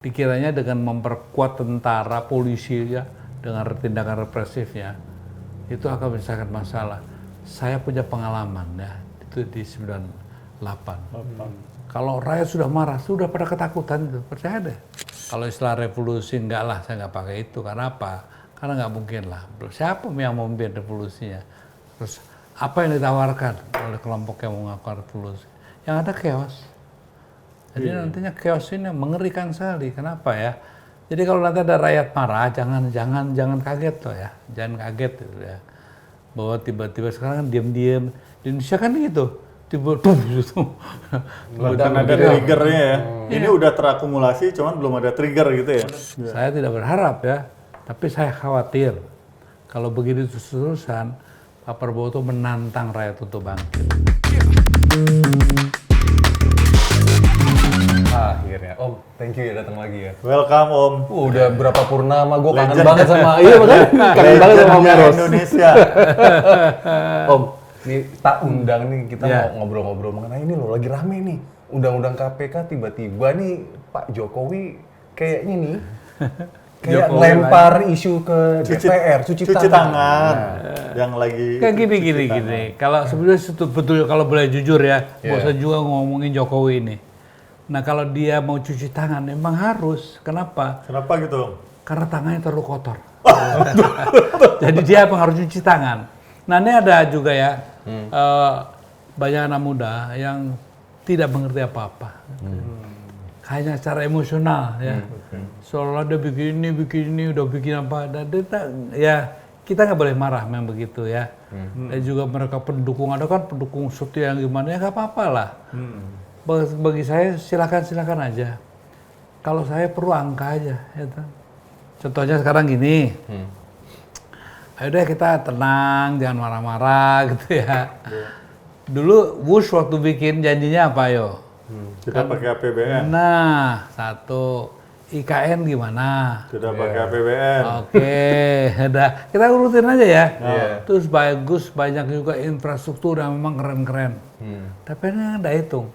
Dikiranya dengan memperkuat tentara, polisi ya, dengan tindakan represifnya, itu akan menyelesaikan masalah. Saya punya pengalaman ya, itu di 98. Kalau rakyat sudah marah, sudah pada ketakutan itu, percaya deh. Kalau istilah revolusi enggak lah, saya nggak pakai itu. Karena apa? Karena nggak mungkin lah. Siapa yang mau memimpin revolusinya? Terus apa yang ditawarkan oleh kelompok yang mengaku revolusi? Yang ada chaos. Jadi nantinya chaos ini mengerikan sekali. Kenapa ya? Jadi kalau nanti ada rakyat marah, jangan kaget loh ya, jangan kaget gitu ya. Bahwa tiba-tiba sekarang kan diam-diam di Indonesia kan gitu, tiba-tiba gitu. Bukan ada triggernya ya. Ini udah terakumulasi, cuman belum ada trigger gitu ya. Saya tidak berharap ya, tapi saya khawatir kalau begitu terus-terusan Pak Prabowo itu menantang rakyat untuk bangkit. Akhirnya, Om, thank you ya datang lagi ya. Welcome Om. Udah berapa purnama, gue kangen Legend. banget sama, iya makanya kangen banget sama Om Legendnya Eros. Indonesia. Om, nih tak undang nih, kita Ya. mau ngobrol-ngobrol mengenai ini loh, lagi rame nih. Undang-undang KPK tiba-tiba nih Pak Jokowi kayaknya nih, kayak Jokowi lempar isu ke DPR, cuci tangan. Yang lagi Kayak gini. Kalau sebenarnya betul kalau boleh jujur ya, Yeah. bosan juga ngomongin Jokowi ini. Nah kalau dia mau cuci tangan, memang harus. Kenapa? Kenapa gitu Om? Karena tangannya terlalu kotor. Jadi dia emang harus cuci tangan. Nah ini ada juga ya, banyak anak muda yang tidak mengerti apa-apa. Hanya secara emosional ya. Seolah dia bikin ini, udah bikin apa. Dan ya kita nggak boleh marah memang begitu ya. Dan juga mereka pendukung, ada kan pendukung setia yang gimana, ya nggak apa-apa lah. Bagi saya silakan aja. Kalau saya perlu angka aja. Ya, contohnya sekarang gini, ayo deh kita tenang, jangan marah-marah gitu ya. Dulu Bush waktu bikin janjinya apa yo? Tidak pakai APBN. Nah, satu IKN gimana? Tidak pakai APBN. Oke, udah kita urutin aja ya. Iya. Terus bagus, banyak juga infrastruktur yang memang keren-keren. Tapi ini nggak hitung.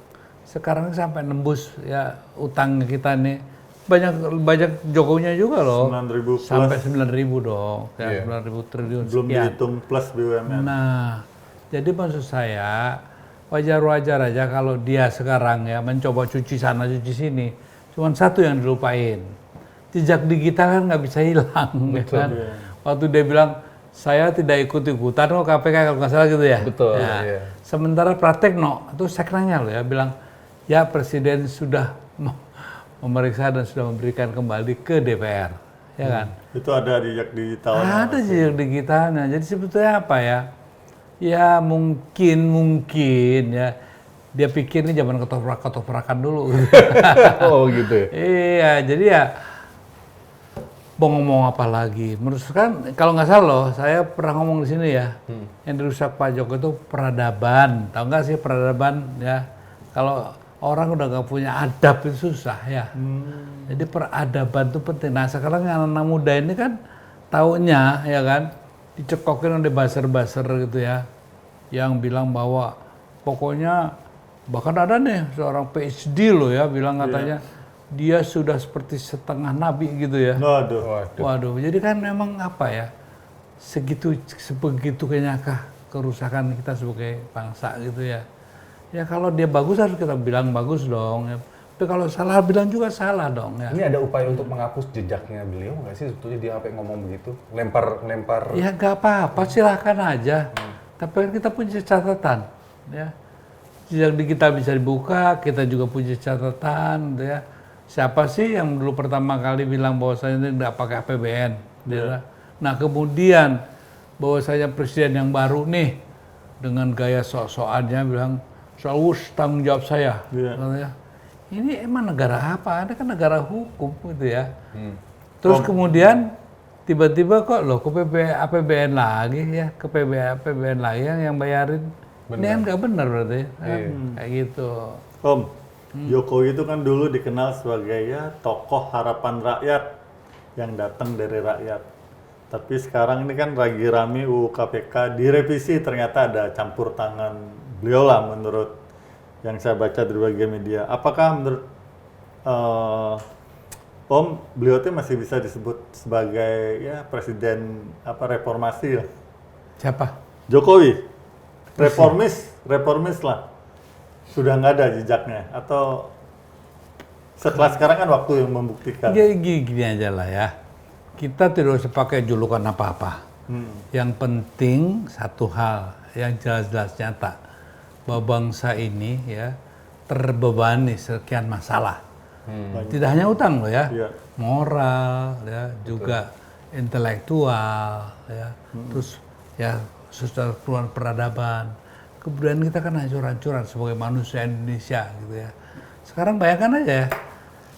Sekarang sampai nembus ya utang kita nih. Banyak Jokowinya juga loh. 9.000 plus. Sampai 9.000 dong. Ya, Iya. 9.000 triliun Belum sekian. dihitung plus BUMN. Nah, jadi maksud saya wajar-wajar aja kalau dia sekarang ya mencoba cuci sana cuci sini. Cuman satu yang dilupain, jejak digital kan nggak bisa hilang, ya kan? Waktu dia bilang saya tidak ikut-ikutan kok KPK kalau nggak salah gitu ya. Betul, Ya. iya. Sementara praktek itu seknanya loh ya bilang ya Presiden sudah memeriksa dan sudah memberikan kembali ke DPR, ya kan? Itu ada jejak digital. Ada jejak digitalnya. Jadi sebetulnya apa ya? Ya mungkin ya dia pikir ini zaman ketoprak-ketoprakan dulu. Oh gitu ya. Iya, jadi ya mau ngomong apa lagi? Menurut kan kalau nggak salah loh, saya pernah ngomong di sini ya, yang dirusak Pak Jokowi itu peradaban. Tahu nggak sih peradaban ya? Kalau orang udah nggak punya adab itu susah ya. Jadi peradaban itu penting. Nah sekarang anak-anak muda ini kan taunya ya kan dicekokin oleh buzzer-buzzer gitu ya, yang bilang bahwa pokoknya bahkan ada nih seorang PhD loh ya bilang katanya dia sudah seperti setengah nabi gitu ya. Waduh. Waduh, jadi kan memang apa ya, sebegitu kenyakah kerusakan kita sebagai bangsa gitu ya. Ya kalau dia bagus harus kita bilang bagus dong. Ya. Tapi kalau salah bilang juga salah dong ya. Ini ada upaya untuk menghapus jejaknya beliau nggak sih sebetulnya dia sampai ngomong begitu? Lempar. Ya nggak apa-apa, silahkan aja. Tapi kan kita punya catatan, ya. Jejak digital bisa dibuka, kita juga punya catatan, gitu ya. Siapa sih yang dulu pertama kali bilang bahwasanya ini nggak pakai APBN? Nah kemudian bahwasanya presiden yang baru nih dengan gaya sok-sokannya bilang soal tanggung jawab saya, katanya. Ini emang negara apa? Ada kan negara hukum gitu ya. Terus kemudian tiba-tiba kok loh ke APBN lagi ya, ke APBN lagi yang bayarin. Ini kan nggak benar berarti, kayak gitu. Om, Jokowi itu kan dulu dikenal sebagai ya tokoh harapan rakyat yang datang dari rakyat. Tapi sekarang ini kan lagi rame UU KPK direvisi, ternyata ada campur tangan beliau lah menurut yang saya baca dari berbagai media. Apakah menurut beliau tuh masih bisa disebut sebagai ya presiden reformasi lah. Siapa? Jokowi, reformis lah. Sudah nggak ada jejaknya atau setelah sekarang kan waktu yang membuktikan. Gini aja lah ya. Kita tidak usah pakai julukan apa-apa. Yang penting satu hal yang jelas-jelas nyata bahwa bangsa ini ya terbebani sekian masalah. Tidak hanya utang loh ya, Iya. moral ya, juga intelektual ya, terus ya sosial peradaban. Kebudayaan kita kan hancur-hancuran sebagai manusia Indonesia gitu ya. Sekarang bayangkan aja ya,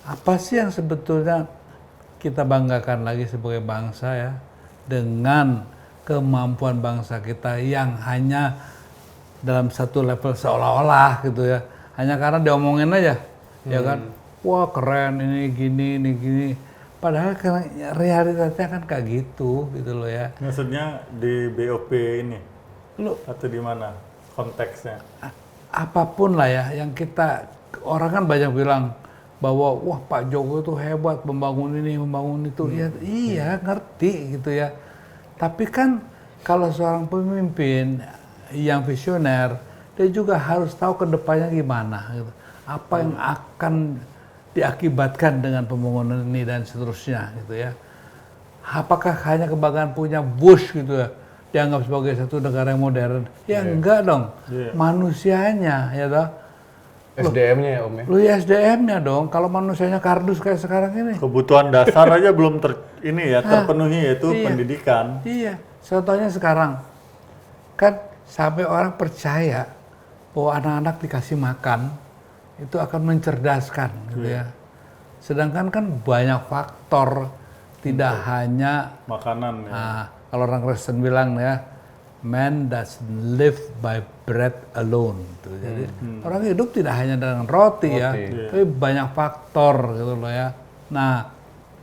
apa sih yang sebetulnya kita banggakan lagi sebagai bangsa ya, dengan kemampuan bangsa kita yang hanya dalam satu level seolah-olah gitu ya, hanya karena diomongin aja, ya kan, wah keren ini gini, padahal kan realitasnya kan kayak gitu loh ya. Maksudnya di BOP ini Lu atau di mana konteksnya? apapun lah ya, yang kita orang kan banyak bilang bahwa wah Pak Jokowi itu hebat membangun ini, membangun itu, ya iya ngerti gitu ya. Tapi kan kalau seorang pemimpin yang visioner, dia juga harus tahu ke depannya gimana gitu. Apa yang akan diakibatkan dengan pembangunan ini dan seterusnya gitu ya. Apakah hanya kebanggaan punya Bush gitu ya, dianggap sebagai satu negara yang modern? Ya enggak dong, manusianya ya toh. SDM-nya ya Om ya? Lu ya SDM-nya dong, kalau manusianya kardus kayak sekarang ini. Kebutuhan dasar aja belum terpenuhi yaitu pendidikan. Iya, contohnya sekarang kan sampai orang percaya bahwa anak-anak dikasih makan itu akan mencerdaskan gitu ya. Sedangkan kan banyak faktor, tidak hanya Makanan ya. kalau orang Kristen bilang ya, man doesn't live by bread alone. Gitu. Jadi orang hidup tidak hanya dengan roti ya, tapi banyak faktor gitu loh ya. Nah,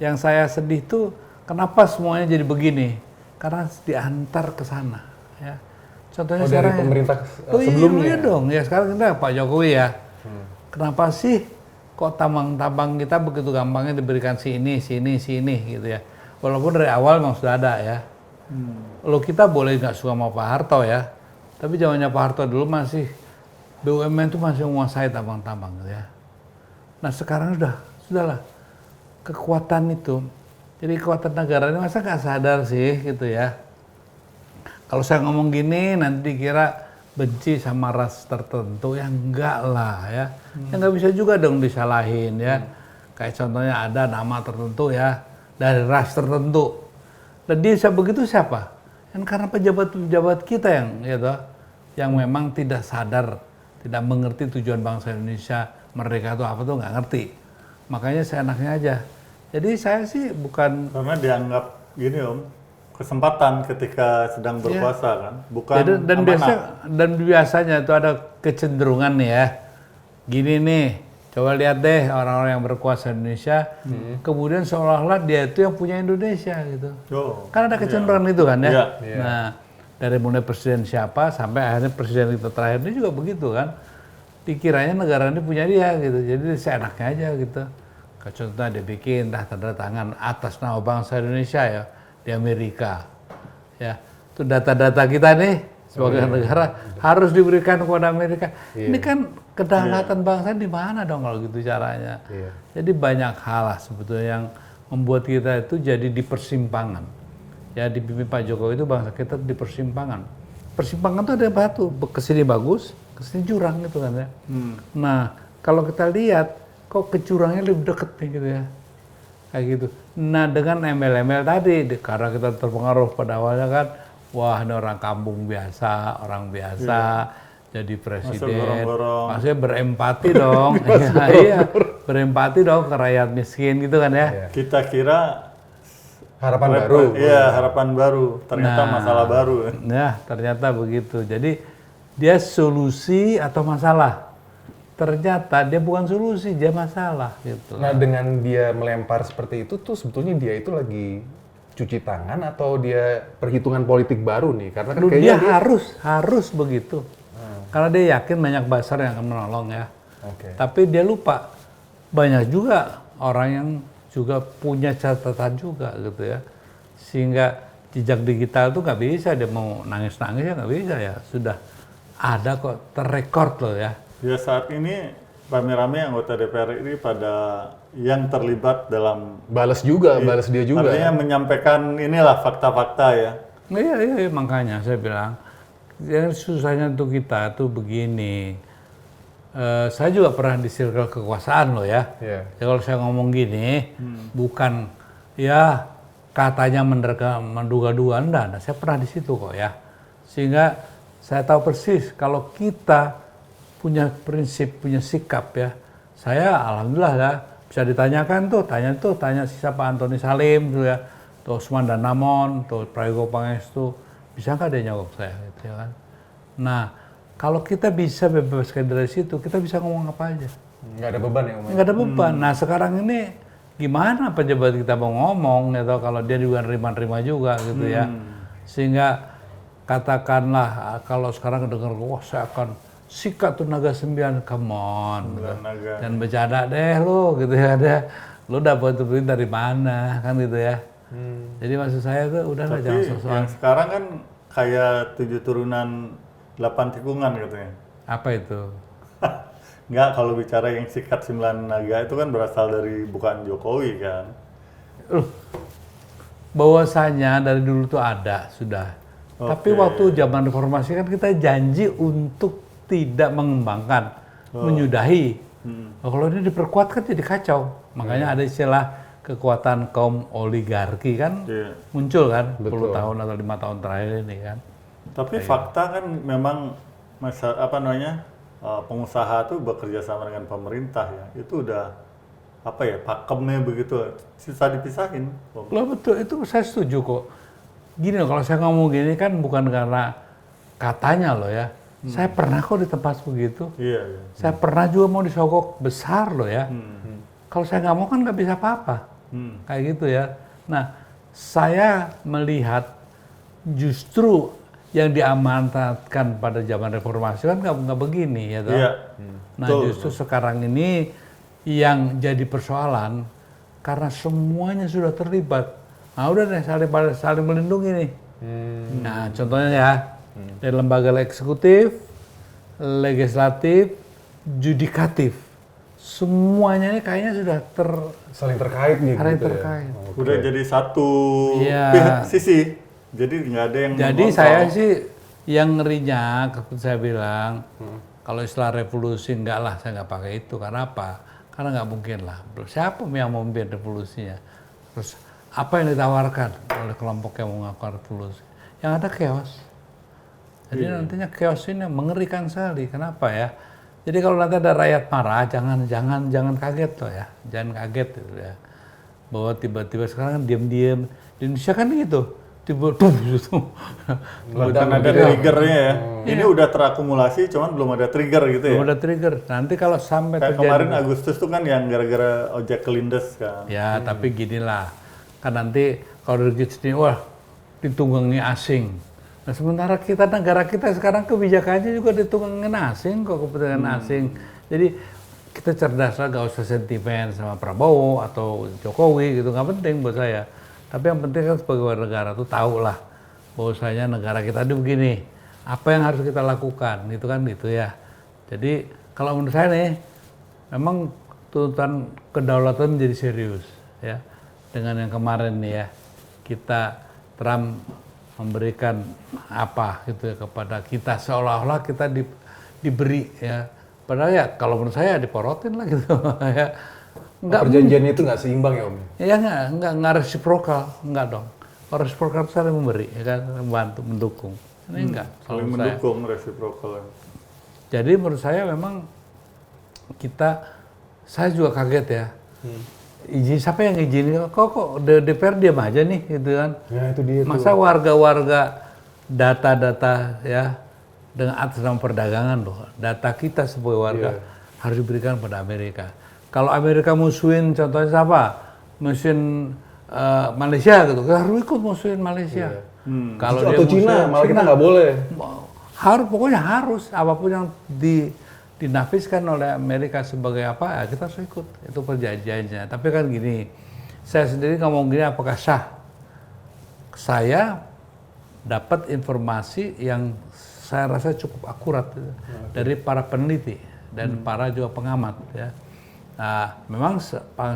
yang saya sedih tuh kenapa semuanya jadi begini? Karena diantar ke sana ya. Contohnya dari sekarang pemerintah sebelumnya iya dong. Ya sekarang kita Pak Jokowi ya. Kenapa sih kok tambang-tambang kita begitu gampangnya diberikan sini gitu ya. Walaupun dari awal memang sudah ada ya. Lo kita boleh nggak suka sama Pak Harto ya, tapi zamannya Pak Harto dulu masih BUMN itu masih menguasai tambang-tambang gitu ya. Nah sekarang sudahlah kekuatan itu, jadi kekuatan negara ini masa nggak sadar sih gitu ya. Kalau saya ngomong gini nanti dikira benci sama ras tertentu, ya enggak lah ya. Ya nggak bisa juga dong disalahin ya. Kayak contohnya ada nama tertentu ya dari ras tertentu. Dan dia bisa begitu siapa? Kan karena pejabat-pejabat kita yang memang tidak sadar, tidak mengerti tujuan bangsa Indonesia, merdeka itu apa tuh nggak ngerti. Makanya seenaknya aja. Jadi saya sih bukan Karena dianggap gini Om, kesempatan ketika sedang berkuasa kan, bukan ya, amanah. dan biasanya itu ada kecenderungan nih ya. Gini nih, coba lihat deh orang-orang yang berkuasa di Indonesia, kemudian seolah-olah dia itu yang punya Indonesia gitu. Kan ada kecenderungan itu kan ya. Iya. Nah, dari mulai presiden siapa sampai akhirnya presiden kita terakhir ini juga begitu kan. Dikiranya negara ini punya dia gitu. Jadi seenaknya aja gitu. Contohnya dia bikin tanda tangan atas nama bangsa Indonesia ya di Amerika. Ya, itu data-data kita nih sebagai negara harus diberikan kepada Amerika. Ini kan kedaulatan bangsa di mana dong kalau gitu caranya. Jadi banyak hal lah sebetulnya yang membuat kita itu jadi di persimpangan. Ya dipimpin Pak Jokowi itu bangsa kita di persimpangan. Persimpangan itu ada batu, kesini bagus, kesini jurang gitu kan ya. Nah kalau kita lihat kok ke jurangnya lebih deket nih gitu ya. Kayak gitu. Nah dengan embel-embel tadi, karena kita terpengaruh pada awalnya kan, wah ini orang kampung biasa, orang biasa, jadi presiden, maksudnya berempati dong, iya, berempati dong ke rakyat miskin gitu kan ya. Kita kira harapan baru. Iya, harapan baru, ternyata masalah baru. Nah ternyata begitu, jadi dia solusi atau masalah? Ternyata dia bukan solusi, dia masalah gitu. Nah dengan dia melempar seperti itu tuh sebetulnya dia itu lagi cuci tangan atau dia perhitungan politik baru nih? Karena kan dia harus begitu. Karena dia yakin banyak buzzer yang akan menolong ya. Tapi dia lupa banyak juga orang yang juga punya catatan juga gitu ya. Sehingga jejak digital itu nggak bisa dia mau nangis-nangis ya nggak bisa ya. Sudah ada kok terrekord loh ya. Ya saat ini rame-rame anggota DPR ini pada yang terlibat dalam Balas juga, balas dia juga. artinya menyampaikan inilah fakta-fakta ya. Iya, makanya saya bilang yang susahnya untuk kita tuh begini. Saya juga pernah di circle kekuasaan loh ya. Iya. Ya, kalau saya ngomong gini, bukan ya katanya menduga-duga, enggak. Saya pernah di situ kok ya. Sehingga saya tahu persis kalau kita punya prinsip, punya sikap ya. Saya alhamdulillah ya bisa ditanyakan tanya siapa Antoni Salim tuh ya, tuh Usman Danamon, tuh Prayogo Pangestu, bisa nggak dia jawab saya gitu ya kan. Nah, kalau kita bisa bebaskan dari situ, kita bisa ngomong apa aja. Nggak ada beban ya Om? Nggak ada beban. Nah sekarang ini gimana pejabat kita mau ngomong gitu kalau dia juga nerima juga gitu ya. Sehingga katakanlah kalau sekarang dengar wah saya akan sikat tuh naga 9, come on. Naga. Dan bercanda deh lo gitu ya. Lo dapat itu dari mana kan gitu ya. Jadi maksud saya tuh udahlah Tapi jangan sok-sokan. yang sekarang kan kayak 7 turunan 8 tikungan katanya. Apa itu? Enggak, kalau bicara yang sikat 9 naga itu kan berasal dari bukan Jokowi kan. Bahwasanya dari dulu tuh ada sudah. Tapi waktu zaman reformasi kan kita janji untuk tidak mengembangkan, menyudahi. Nah, kalau ini diperkuat kan jadi kacau. Makanya ada istilah kekuatan kaum oligarki kan Iya. muncul kan 10 tahun atau 5 tahun terakhir ini kan. Tapi fakta kan memang pengusaha tuh bekerja sama dengan pemerintah ya. Itu udah apa ya, pakemnya begitu, susah dipisahin. Loh betul, itu saya setuju kok. Gini loh, kalau saya ngomong gini kan bukan karena katanya loh ya. Saya pernah kok di tempat begitu. Iya, iya. Saya pernah juga mau disogok besar loh ya. Kalau saya nggak mau kan nggak bisa apa-apa. Kayak gitu ya. Nah, saya melihat justru yang diamanatkan pada zaman reformasi kan nggak begini ya toh. Iya. Nah, justru sekarang ini yang jadi persoalan karena semuanya sudah terlibat. Nah, udah deh saling melindungi nih. Nah, contohnya ya dari lembaga eksekutif, legislatif, judikatif, semuanya ini kayaknya sudah Saling terkait nih. saling gitu terkait. Ya? Udah jadi satu Iya. pihak sisi. Jadi nggak ada yang Jadi mengontrol. saya sih yang ngerinya, saya bilang, kalau istilah revolusi enggak lah, saya nggak pakai itu. Karena apa? Karena nggak mungkin lah. Siapa yang mau memimpin revolusinya? Terus apa yang ditawarkan oleh kelompok yang mau melakukan revolusi? Yang ada chaos. Jadi nantinya chaos ini mengerikan sekali. Kenapa ya? Jadi kalau nanti ada rakyat marah, jangan kaget loh ya, jangan kaget gitu ya. Bahwa tiba-tiba sekarang kan diam-diam di Indonesia kan gitu. Tiba-tiba gitu. Bukan ada triggernya ya. Ini udah terakumulasi, cuman belum ada trigger gitu ya. Belum ada trigger. Nanti kalau sampai Kayak terjadi, kemarin Agustus tuh kan yang gara-gara ojek kelindes kan. ya tapi ginilah, kan nanti kalau dari sini wah ditunggangi asing. Nah sementara kita negara kita sekarang kebijakannya juga ditunggangin asing kok, kepentingan asing. Jadi kita cerdas lah, gak usah sentimen sama Prabowo atau Jokowi gitu, nggak penting buat saya. Tapi yang penting kan sebagai warga negara tuh tahu lah bahwasanya negara kita itu begini, apa yang harus kita lakukan, gitu kan gitu ya. Jadi kalau menurut saya nih, memang tuntutan kedaulatan menjadi serius ya. Dengan yang kemarin nih ya, Trump memberikan apa gitu ya kepada kita, seolah-olah kita diberi ya. Padahal ya kalau menurut saya diporotin lah gitu ya. Perjanjiannya itu nggak seimbang ya Om? Ya nggak reciprocal, nggak dong. Kalau reciprocal saling memberi, ya kan, membantu, mendukung. Ini enggak. Saling mendukung, reciprocal. Jadi menurut saya memang saya juga kaget ya. Izin siapa yang izin? Kok DPR diam aja nih, gitu kan? Ya itu dia. Masa warga-warga data-data ya dengan atas nama perdagangan loh, data kita sebagai warga harus diberikan pada Amerika. Kalau Amerika musuhin contohnya siapa? Musuhin Malaysia gitu, harus ikut musuhin Malaysia. Kalau dia atau Cina, malah kita nggak boleh. Pokoknya harus apapun yang dinafiskan oleh Amerika sebagai apa ya kita harus ikut, itu perjanjiannya. Tapi kan gini, saya sendiri ngomong gini apakah sah? Saya dapat informasi yang saya rasa cukup akurat dari para peneliti dan para juga pengamat ya. Nah, memang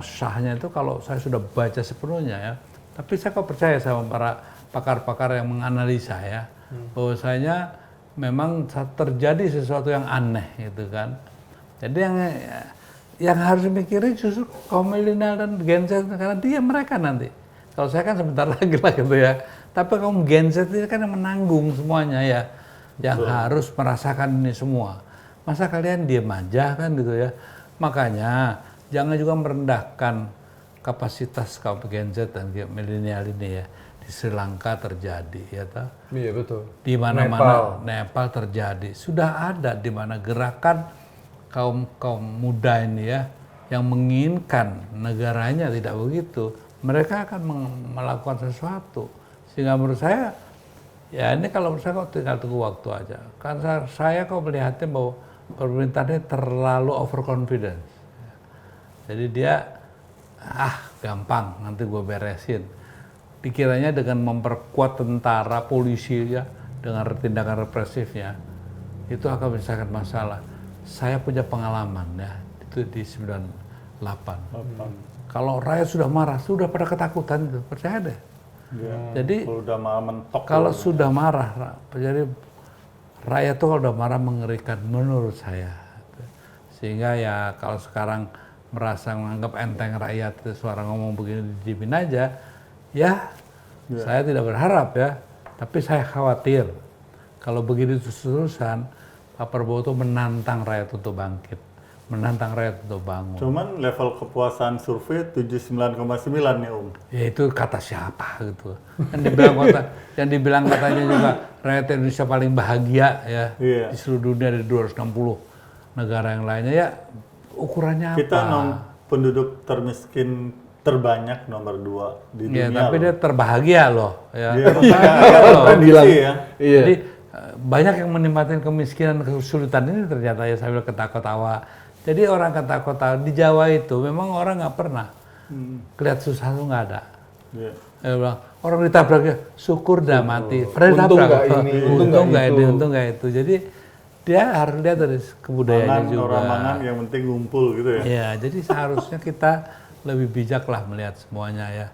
sahnya itu kalau saya sudah baca sepenuhnya ya. Tapi saya kok percaya sama para pakar-pakar yang menganalisa ya, bahwasanya memang terjadi sesuatu yang aneh gitu kan. Jadi yang harus mikirin justru kaum milenial dan Gen Z karena dia mereka nanti. Kalau saya kan sebentar lagi lah gitu ya. Tapi kaum Gen Z ini kan yang menanggung semuanya ya, yang harus merasakan ini semua. Masa kalian diam aja kan gitu ya. Makanya jangan juga merendahkan kapasitas kaum Gen Z dan milenial ini ya. Di Sri Lanka terjadi ya toh. Iya betul. Di mana-mana Nepal terjadi. Sudah ada di mana gerakan kaum muda ini ya yang menginginkan negaranya tidak begitu. Mereka akan melakukan sesuatu. Sehingga menurut saya ya ini kalau menurut saya kok tinggal tunggu waktu aja. Karena saya kok melihatnya bahwa pemerintahnya terlalu overconfidence. Jadi dia gampang nanti gue beresin. Pikirannya dengan memperkuat tentara, polisi ya, dengan tindakan represifnya, itu akan menyelesaikan masalah. Saya punya pengalaman ya, itu di 98. Kalau rakyat sudah marah, sudah pada ketakutan itu, percaya deh. Ya, Jadi kalau udah malah mentok. kalau sudah marah, jadi rakyat tuh kalau udah marah mengerikan menurut saya. Sehingga ya kalau sekarang merasa menganggap enteng rakyat, suara ngomong begini didimin aja, ya saya tidak berharap ya, tapi saya khawatir kalau begini terus-terusan Pak Prabowo itu menantang rakyat untuk bangkit, menantang rakyat untuk bangun. Cuman level kepuasan survei 79,9 ya Ya itu kata siapa gitu. Yang dibilang katanya juga rakyat Indonesia paling bahagia ya di seluruh dunia dari 260 negara yang lainnya ya ukurannya apa? Kita penduduk termiskin terbanyak nomor 2 di dunia. Ya, tapi dia terbahagia loh. Ya. Iya. Jadi banyak yang menikmati kemiskinan, kesulitan ini ternyata ya sambil ketawa-tawa. Jadi orang ketawa-tawa di Jawa itu memang orang nggak pernah kelihatan susah tuh nggak ada. Ya, bilang, orang ditabrak ya syukur dah mati. Untung nggak ini, untung nggak itu. Jadi dia harus lihat dari kebudayaannya juga. Orang mangan yang penting ngumpul gitu ya. Iya, jadi seharusnya kita lebih bijak lah melihat semuanya ya.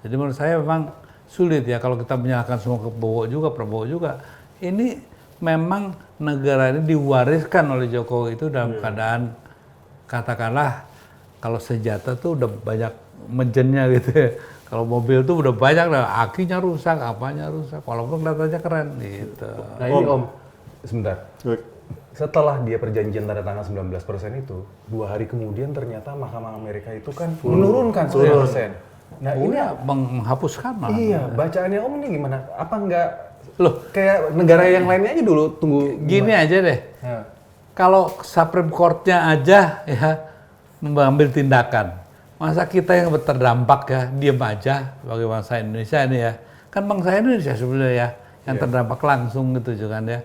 Jadi menurut saya memang sulit ya kalau kita menyalahkan semua ke Prabowo juga. Ini memang negara ini diwariskan oleh Jokowi itu dalam keadaan katakanlah kalau senjata tuh udah banyak menjennya gitu ya. Kalau mobil tuh udah banyak lah, akinya rusak, apanya rusak, walaupun kelihatannya keren gitu. Nah ini Om, sebentar. Setelah dia perjanjian tanda tangan 19% itu, 2 hari kemudian ternyata Mahkamah Amerika itu kan menurunkan 10%. Nah ini menghapuskan malah. Iya, bacaannya Om ini gimana? Apa enggak loh kayak negara yang lainnya aja dulu tunggu gini aja deh. Kalau Supreme Court-nya aja ya mengambil tindakan. Masa kita yang terdampak ya diam aja sebagai bangsa Indonesia ini ya. Kan bangsa Indonesia sebenarnya ya yang terdampak langsung gitu juga kan ya.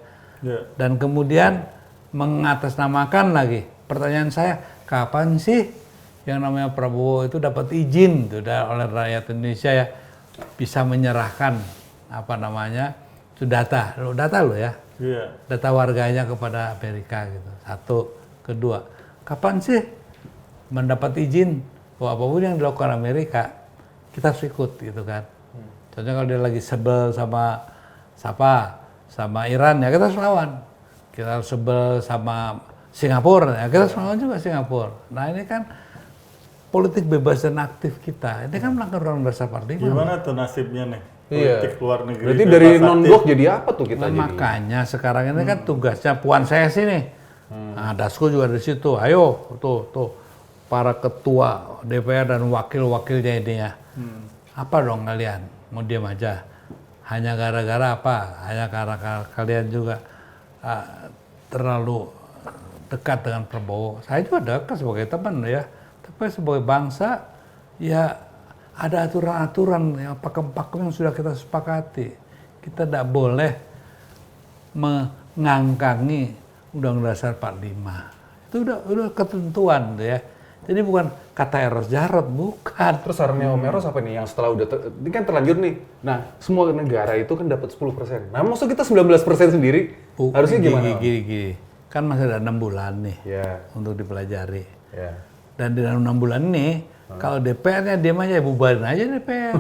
Dan kemudian mengatasnamakan lagi. Pertanyaan saya, kapan sih yang namanya Prabowo itu dapat izin tuh oleh rakyat Indonesia ya bisa menyerahkan apa namanya itu data lo ya, data warganya kepada Amerika gitu. Satu, kedua, kapan sih mendapat izin bahwa apapun yang dilakukan Amerika kita harus ikut gitu kan. Contohnya kalau dia lagi sebel sama Iran ya kita harus lawan. Kita harus sebel sama Singapura ya kita harus lawan juga Singapura. Nah ini kan politik bebas dan aktif kita. Ini kan melanggar Undang-Undang Dasar 45. Gimana tuh nasibnya nih? Politik luar negeri. Berarti dari non-blok jadi apa tuh kita jadi? Makanya sekarang ini kan tugasnya Puan saya sini. Nah, Dasko juga di situ. Ayo tuh para ketua DPR dan wakil-wakilnya ini ya. Apa dong kalian? Mau diam aja? Hanya gara-gara apa? Hanya karena kalian juga terlalu dekat dengan Prabowo. Saya juga dekat sebagai teman ya. Tapi sebagai bangsa ya ada aturan-aturan yang pakem-pakem yang sudah kita sepakati. Kita tidak boleh mengangkangi Undang-Undang Dasar 45. Itu udah ketentuan ya. Jadi bukan kata Eros Jarot, bukan. Terus sarannya Om Eros apa nih yang setelah ini kan terlanjur nih. Nah, semua negara itu kan dapat 10%. Nah, maksud kita 19% sendiri harusnya gimana? Gini. Kan masih ada 6 bulan nih untuk dipelajari. Dan di dalam 6 bulan ini, kalau DPR-nya diam aja, bubarin aja DPR.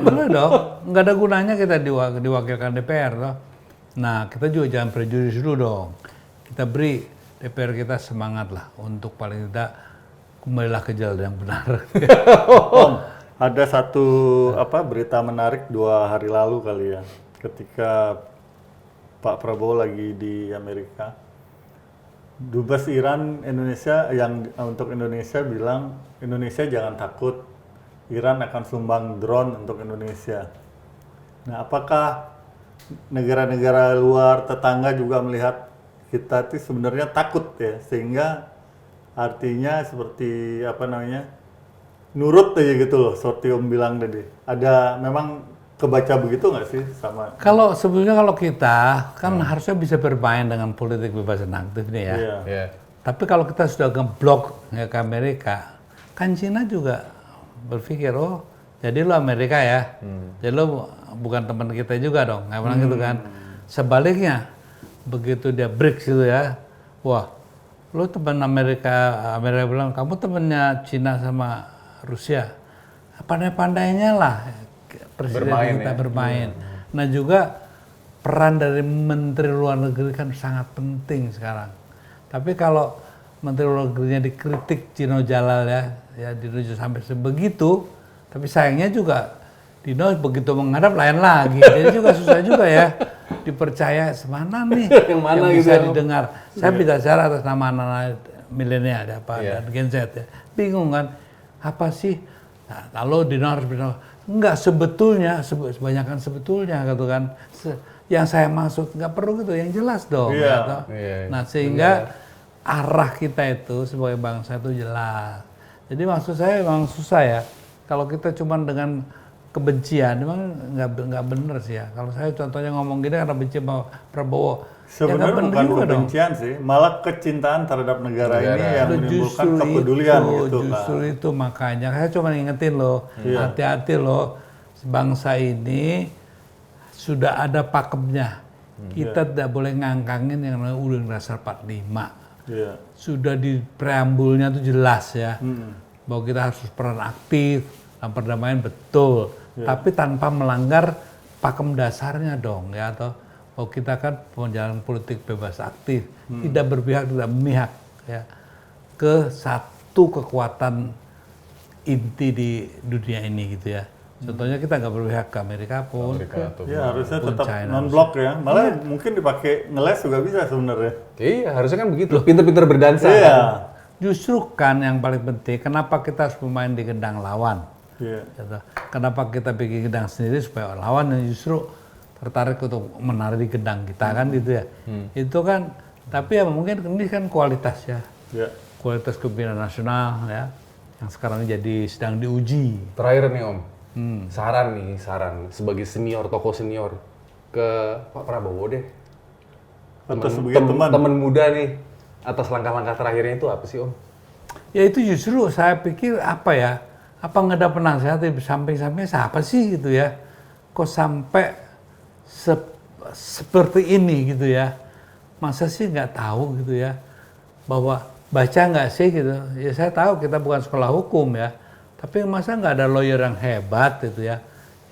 Betul dong, nggak ada gunanya kita diwakilkan DPR toh. Nah, kita juga jangan prejudis dulu dong. Kita beri DPR kita semangat lah untuk paling tidak kembalilah ke jalan yang benar. Om, ada satu berita menarik 2 hari lalu kali ya, ketika Pak Prabowo lagi di Amerika. Dubes Iran Indonesia yang untuk Indonesia bilang, Indonesia jangan takut, Iran akan sumbang drone untuk Indonesia. Nah, apakah negara-negara luar tetangga juga melihat kita itu sebenarnya takut ya, sehingga artinya seperti nurut aja gitu loh, seperti Om bilang tadi. Ada memang kebaca begitu nggak sih sama? Kalau sebetulnya kalau kita kan harusnya bisa bermain dengan politik bebas dan aktif nih ya. Tapi kalau kita sudah ngeblok ya ke Amerika, kan Cina juga berpikir, oh jadi lo Amerika ya, jadi lo bukan teman kita juga dong, nggak bilang gitu kan. Sebaliknya, begitu dia BRICS gitu ya, wah lo teman Amerika bilang kamu temannya Cina sama Rusia, pandai-pandainya lah presiden kita bermain. Nah juga peran dari Menteri Luar Negeri kan sangat penting sekarang. Tapi kalau Menteri Luar Negerinya dikritik Dino Jalal ya dirujuk sampai sebegitu, tapi sayangnya juga Dino begitu menghadap lain lagi. Jadi juga susah juga ya dipercaya semana nih yang bisa didengar. Saya bicara atas nama anak-anak milenial dan Gen Z ya. Bingung kan, apa sih? Nah, lalu Dino harus bilang, enggak sebetulnya, sebanyakan sebetulnya gitu kan. Yang saya maksud nggak perlu gitu, yang jelas dong. Nah sehingga arah kita itu sebagai bangsa itu jelas. Jadi maksud saya memang susah ya. Kalau kita cuma dengan kebencian, memang nggak bener sih ya. Kalau saya contohnya ngomong gini karena benci sama Prabowo. Sebenarnya ya bukan kebencian sih, malah kecintaan terhadap negara ini yang menimbulkan kepedulian gitu kan. Justru itu makanya saya cuma ngingetin loh, hati-hati loh, bangsa ini sudah ada pakemnya. Kita tidak boleh ngangkangin yang namanya Undang Dasar 45. Sudah di preambulnya itu jelas ya, bahwa kita harus peran aktif dalam perdamaian betul, tapi tanpa melanggar pakem dasarnya dong ya, atau bahwa kita kan penjalan politik bebas aktif, tidak berpihak, tidak memihak ya ke satu kekuatan inti di dunia ini gitu ya. Contohnya kita nggak berpihak ke Amerika pun. Harusnya tetap non-blok ya. Malah mungkin dipakai ngeles juga bisa sebenarnya. Iya, harusnya kan begitu. Pinter-pinter berdansa. Iya. Justru kan yang paling penting, kenapa kita harus bermain di gendang lawan? Kenapa kita bikin gendang sendiri supaya lawan yang justru tertarik untuk menari di gendang kita kan gitu ya. Itu kan, tapi ya mungkin ini kan kualitas ya. Kualitas kepemimpinan nasional ya, yang sekarang jadi sedang diuji. Terakhir nih Om, saran sebagai tokoh senior ke Pak Prabowo deh. Teman muda nih, atas langkah-langkah terakhirnya itu apa sih Om? Ya itu justru saya pikir apa nggak ada penasehat di samping-sampingnya siapa sih gitu ya, kok sampai seperti ini gitu ya, masa sih nggak tahu gitu ya, bahwa baca nggak sih gitu ya. Saya tahu kita bukan sekolah hukum ya, tapi masa nggak ada lawyer yang hebat gitu ya,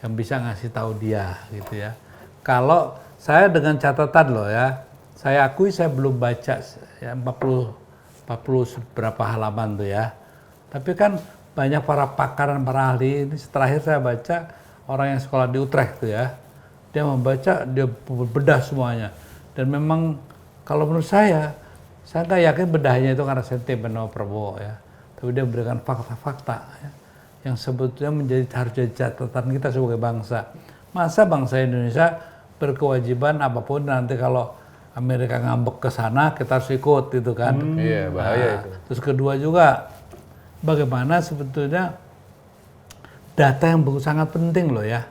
yang bisa ngasih tahu dia gitu ya. Kalau saya dengan catatan loh ya, saya akui saya belum baca ya 40 berapa halaman tuh ya, tapi kan banyak para pakar dan para ahli. Ini terakhir saya baca orang yang sekolah di Utrecht tuh ya, dia membaca, dia bedah semuanya, dan memang kalau menurut saya nggak yakin bedahnya itu karena sentimen sama Prabowo ya, tapi dia memberikan fakta-fakta ya, yang sebetulnya harus jadi catatan kita sebagai bangsa. Masa bangsa Indonesia berkewajiban apapun nanti kalau Amerika ngambek ke sana kita harus ikut gitu kan. Iya, bahaya itu. Terus kedua juga bagaimana sebetulnya data yang sangat penting loh ya.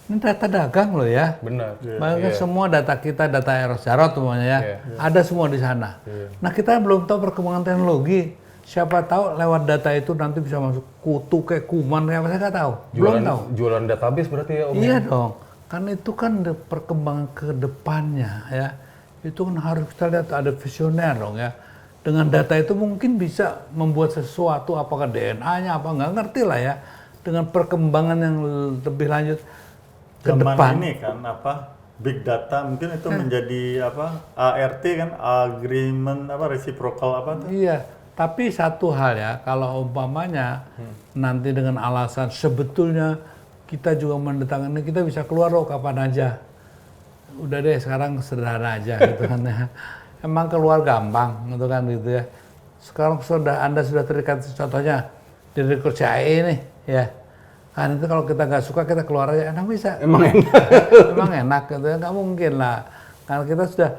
Ini data dagang loh ya. Benar. Bahkan semua data kita, data Eros Jarot semuanya ya, ada semua di sana. Nah kita belum tahu perkembangan teknologi. Siapa tahu lewat data itu nanti bisa masuk kutu kayak kuman kayak apa, saya nggak tahu. Belum tahu. Jualan database berarti ya Om? Iya dong, kan itu kan perkembangan ke depannya ya. Itu kan harus kita lihat ada visioner dong ya. Dengan data itu mungkin bisa membuat sesuatu, apakah DNA-nya apa nggak ngerti lah ya. Dengan perkembangan yang lebih lanjut ke Zaman depan. ini kan big data mungkin itu menjadi ART kan, agreement reciprocal tuh. Iya, tapi satu hal ya, kalau umpamanya nanti dengan alasan sebetulnya kita juga mendatangkan, kita bisa keluar loh kapan aja. Udah deh sekarang sederhana aja gitu kan ya. Emang keluar gampang gitu kan gitu ya. Sekarang Anda sudah terikat, contohnya direktur CAE nih ya. Kan itu kalau kita nggak suka kita keluar aja, enak bisa. Emang enak. Emang enak gitu ya, nggak mungkin lah. Karena kita sudah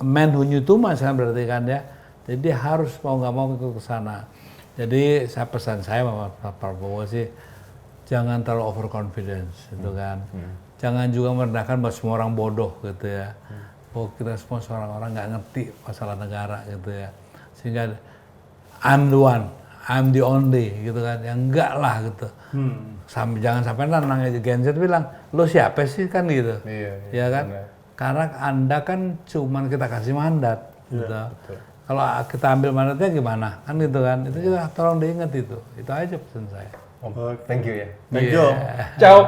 man who knew too much kan berarti kan ya. Jadi harus mau nggak mau ke sana. Jadi pesan saya sama Pak Prabowo sih, jangan terlalu overconfidence gitu kan. Jangan juga merendahkan bahwa semua orang bodoh gitu ya. Bahwa kita semua seorang orang nggak ngerti masalah negara gitu ya. Sehingga I'm the one, I'm the only gitu kan. Ya enggak lah gitu. Jangan sampai nanya Gen Z bilang, lo siapa sih kan gitu. Iya, ya kan? benar. Karena Anda kan cuman kita kasih mandat gitu. betul. Kalau kita ambil mandatnya gimana? Kan gitu kan. Itu juga tolong diingat itu. Itu aja pesan saya. Om, thank you ya. Thank you. Yeah. Ciao.